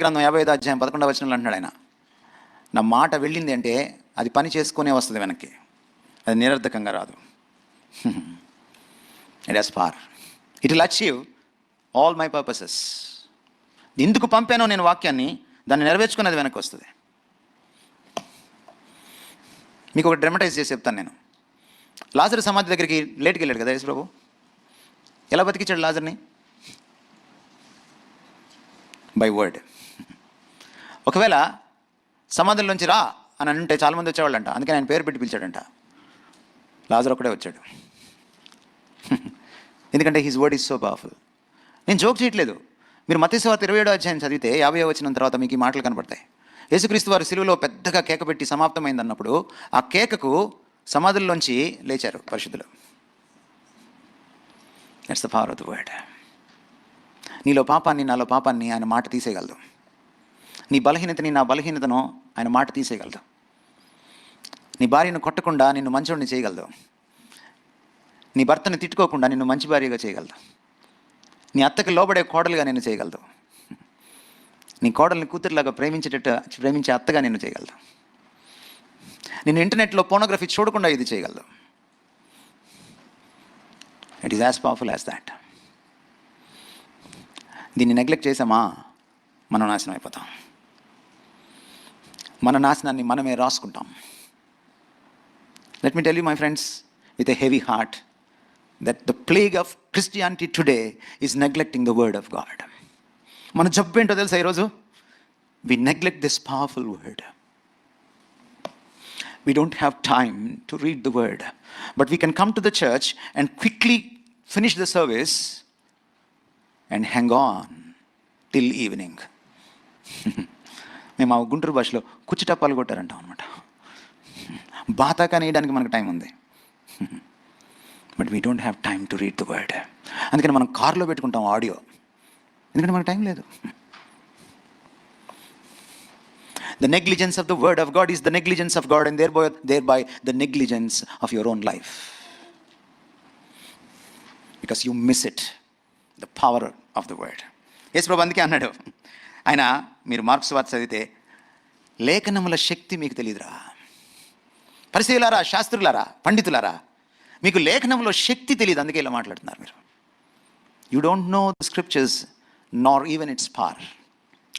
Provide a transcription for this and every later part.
గ్రంథం 55 అధ్యాయం 11వ వచనంలో అంటున్నాడు ఆయన, నా మాట వెళ్ళింది అంటే అది పని చేసుకునే వస్తుంది వెనక్కి, అది నిరర్ధకంగా రాదు. It has power, it will achieve all my purposes. ఎందుకు పంపానో నేను వాక్యాన్ని, దాన్ని నెరవేర్చుకున్నది వెనక్కి వస్తుంది. మీకు ఒక డ్రమటైజ్ చేసి చెప్తాను నేను. లాజరు సమాధి దగ్గరికి లేట్కి వెళ్ళాడు కదా యేసు ప్రభు. ఎలా బతికించాడు లాజర్ని? By word. ఒకవేళ సమాధుల్లోంచి రా అని అంటే చాలామంది వచ్చేవాళ్ళంట, అందుకని ఆయన పేరు పెట్టి పిలిచాడంట. లాజర్ ఒక్కడే వచ్చాడు. ఎందుకంటే his word is so powerful. నేను జోక్ చేయట్లేదు. మీరు మత్తయి సువార్త 27వ అధ్యాయం చదివితే 50వ వచనం తర్వాత మీకు ఈ మాటలు కనపడతాయి. యేసుక్రీస్తు వారు సిలువలో పెద్దగా కేక పెట్టి సమాప్తమైంది అన్నప్పుడు ఆ కేకకు సమాధుల్లోంచి లేచారు పరిశుద్ధులు. It's the power of the word. నీలో పాపాన్ని, నాలో పాపాన్ని ఆయన మాట తీసేయగలదు. నీ బలహీనతని, నా బలహీనతను ఆయన మాట తీసేయగలదు. నీ భార్యను కొట్టకుండా నిన్ను మంచోడిని చేయగలదు. నీ భర్తను తిట్టుకోకుండా నిన్ను మంచి భార్యగా చేయగలదు. నీ అత్తకి లోబడే కోడలుగా నిన్ను చేయగలదు. నీ కోడల్ని కూతురులాగా ప్రేమించే అత్తగా నిన్ను చేయగలదు. నేను ఇంటర్నెట్లో పోనోగ్రఫీ చూడకుండా ఇది చేయగలదు. It is as powerful as that. దీన్ని నెగ్లెక్ట్ చేసామా మనం నాశనం అయిపోతాం. మన నాశనాన్ని మనమే రాసుకుంటాం. Let me tell you my friends with a heavy heart that the plague of Christianity today is neglecting the word of God. మన జబ్బు ఏంటో తెలుసా ఈరోజు? We neglect this powerful word. We don't have time to read the word, but we can come to the church and quickly finish the service and hang on till evening. మేము ఆ గుంటూరు భాషలో కుచ్చిటప్పాలు కొట్టారంటాం అనమాట. బాతాకా నేయడానికి మనకు టైం ఉంది, but we don't have time to read the word. అందుకని మనం కార్లో పెట్టుకుంటాం ఆడియో, ఎందుకంటే మనకు టైం లేదు. The negligence of the word of God is the negligence of God, and thereby the negligence of your own life, because you miss it, the power of the word. యేసు ప్రభు అందుకే అన్నాడు ఆయన, మీరు mark సువార్త చదివితే, లేఖనముల శక్తి మీకు తెలియదురా. పరిసయ్యులారా, శాస్త్రులారా, పండితులారా, మీకు లేఖనంలో శక్తి తెలియదు, అందుకే ఇలా మాట్లాడుతున్నారు మీరు. You don't know the scriptures Nar even its power.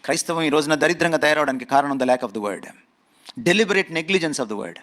క్రైస్తవం ఈ రోజున దరిద్రంగా తయారవడానికి కారణం the lack of the word, deliberate negligence of the word.